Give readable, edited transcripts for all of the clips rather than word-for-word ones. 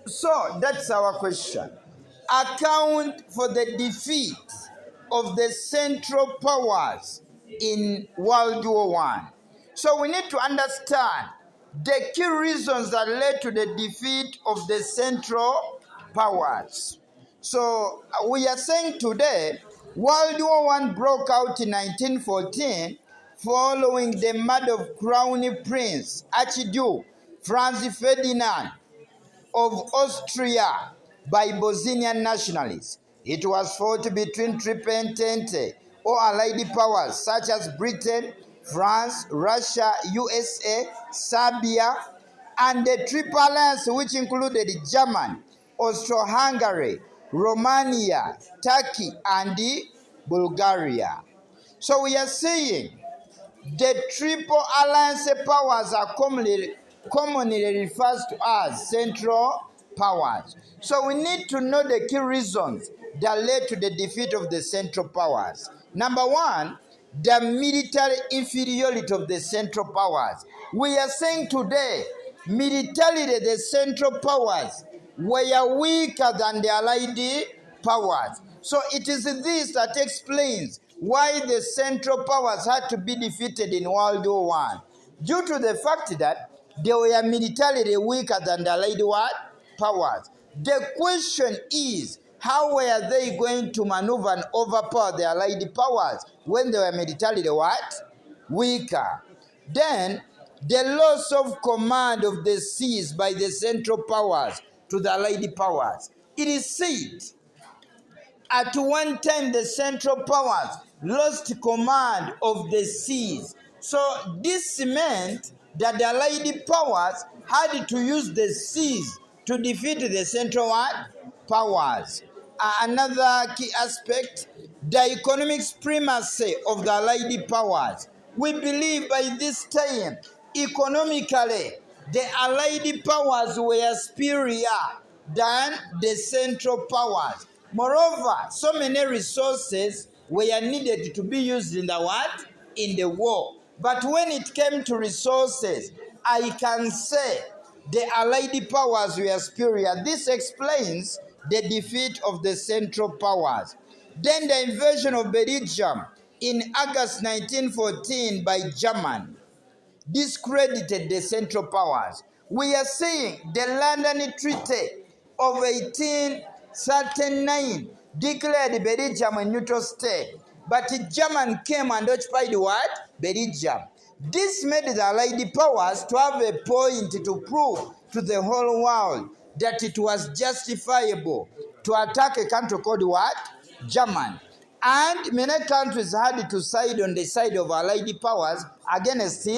So that's our question. Account for the defeat of the Central Powers in World War I. So we need to understand the key reasons that led to the defeat of the Central Powers. So we are saying today, World War I broke out in 1914 following the murder of Crown Prince Archduke Franz Ferdinand of Austria by Bosnian nationalists. It was fought between Triple Entente or Allied powers such as Britain, France, Russia, USA, Serbia, and the Triple Alliance, which included Germany, Austro-Hungary, Romania, Turkey, and Bulgaria. So we are saying the Triple Alliance powers are commonly refers to as Central Powers. So we need to know the key reasons that led to the defeat of the Central Powers. Number one, the military inferiority of the Central Powers. We are saying today, militarily the Central Powers were weaker than the Allied powers. So it is this that explains why the Central Powers had to be defeated in World War I. Due to the fact that they were militarily weaker than the Allied powers. The question is, how were they going to maneuver and overpower the Allied powers when they were militarily weaker? Then, the loss of command of the seas by the Central Powers to the Allied powers. It is said, at one time the Central Powers lost command of the seas. So this meant that the Allied powers had to use the seas to defeat the Central Powers. Another key aspect, the economic supremacy of the Allied powers. We believe by this time, economically, the Allied powers were superior than the Central Powers. Moreover, so many resources were needed to be used in the in the war. But when it came to resources, I can say the Allied powers were superior. This explains the defeat of the Central Powers. Then the invasion of Belgium in August 1914 by Germany discredited the Central Powers. We are saying the London Treaty of 1839 declared Belgium a neutral state, but Germany came and occupied Belgium. This made the Allied powers to have a point to prove to the whole world that it was justifiable to attack a country called Germany. And many countries had to side on the side of Allied powers against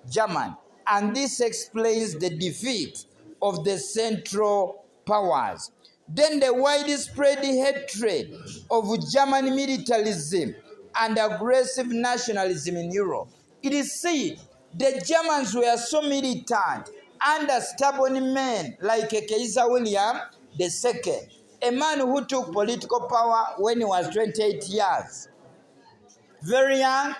Germany. And this explains the defeat of the Central Powers. Then the widespread hatred of German militarism and aggressive nationalism in Europe. It is said the Germans were so militant under stubborn men like Kaiser William II, a man who took political power when he was 28 years. Very young,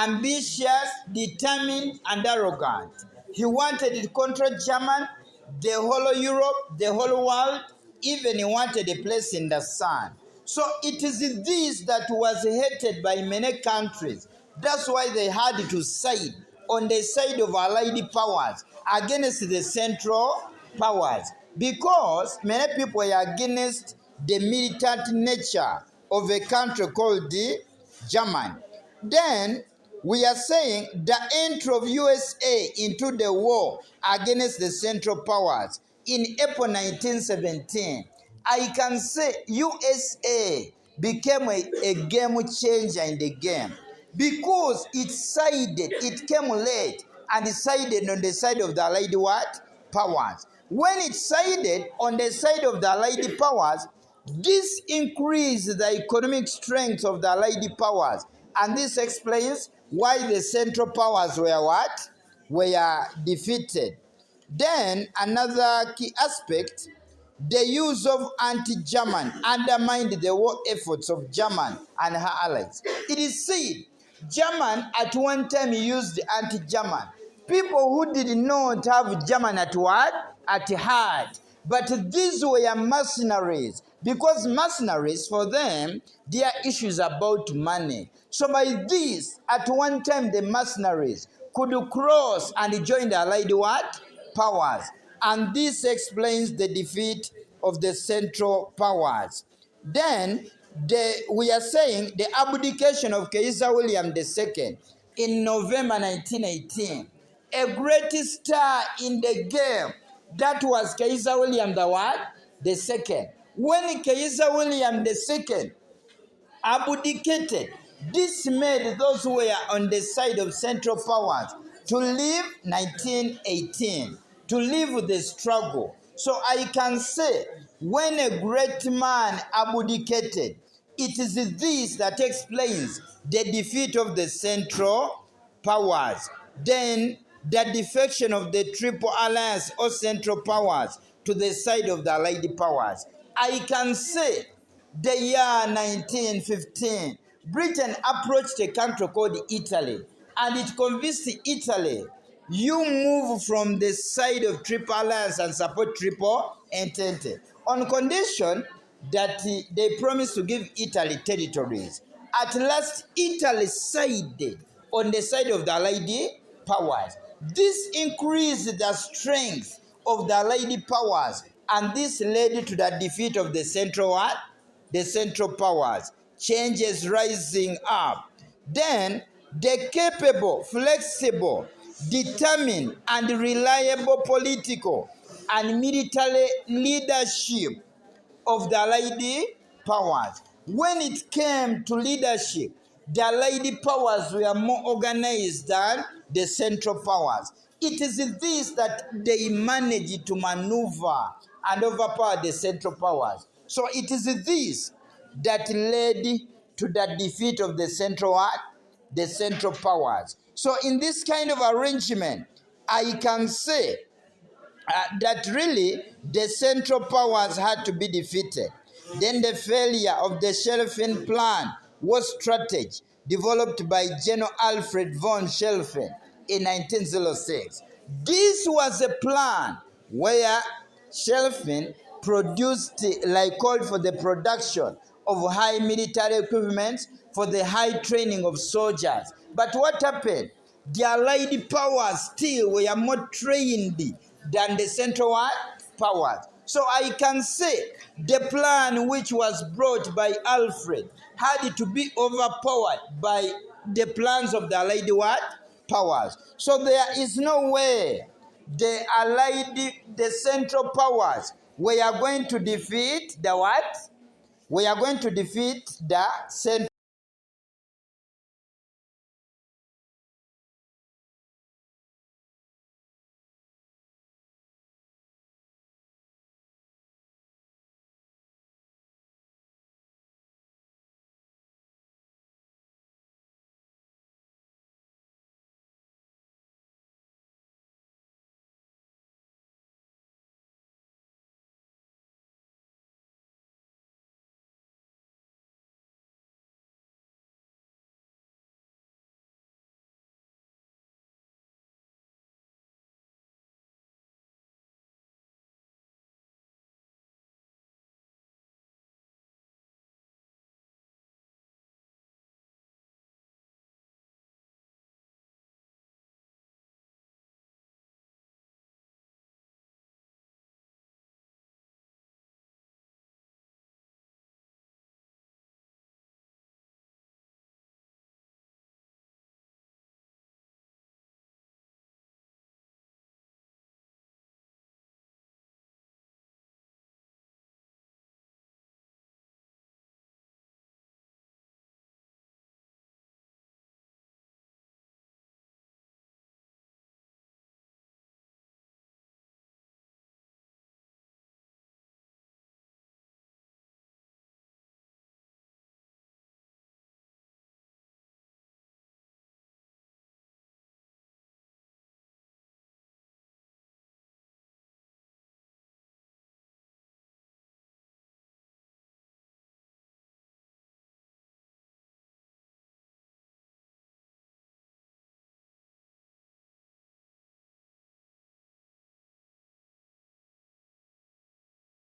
ambitious, determined, and arrogant. He wanted to control Germany, the whole Europe, the whole world, even he wanted a place in the sun. So it is this that was hated by many countries. That's why they had to side on the side of Allied powers against the Central Powers, because many people were against the militant nature of a country called Germany. Then we are saying the entry of USA into the war against the Central Powers in April 1917. I can say USA became a game changer in the game, because it came late and decided on the side of the Allied powers. When it sided on the side of the Allied powers, this increased the economic strength of the Allied powers, and this explains why the Central Powers were defeated. Then another key aspect, the use of anti-German undermined the war efforts of Germany and her allies. It is said Germany at one time used anti-German. People who did not have German at heart, But these were mercenaries, because mercenaries, for them, their issues about money. So by this, at one time, the mercenaries could cross and join the allied what? Powers. And this explains the defeat of the Central Powers. Then, we are saying the abdication of Kaiser William II in November 1918. A great star in the game, that was Kaiser William the what? The second. When Kaiser William II abdicated, this made those who were on the side of Central Powers to leave 1918, to leave the struggle. So I can say, when a great man abdicated, it is this that explains the defeat of the Central Powers. Then the defection of the Triple Alliance or Central Powers to the side of the Allied Powers. I can say the year 1915, Britain approached a country called Italy, and it convinced Italy, you move from the side of Triple Alliance and support Triple Entente, on condition that they promised to give Italy territories. At last, Italy sided on the side of the Allied Powers. This increased the strength of the Allied Powers, and this led to the defeat of the Central what? The Central Powers. Changes rising up. Then the capable, flexible, determined, and reliable political and military leadership of the Allied Powers. When it came to leadership, the Allied Powers were more organized than the Central Powers. It is this that they managed to maneuver and overpower the Central Powers. So it is this that led to the defeat of the Central what? The Central Powers. So in this kind of arrangement, I can say that really the Central Powers had to be defeated. Then the failure of the Schelfen Plan was strategy developed by General Alfred von Schelfen in 1906. This was a plan where Schelfen called for the production of high military equipment for the high training of soldiers. But what happened? The Allied powers still were more trained than the Central Powers. So I can say the plan which was brought by Alfred had to be overpowered by the plans of the Allied powers. So there is no way the Central Powers we are going to defeat the what? We are going to defeat the Central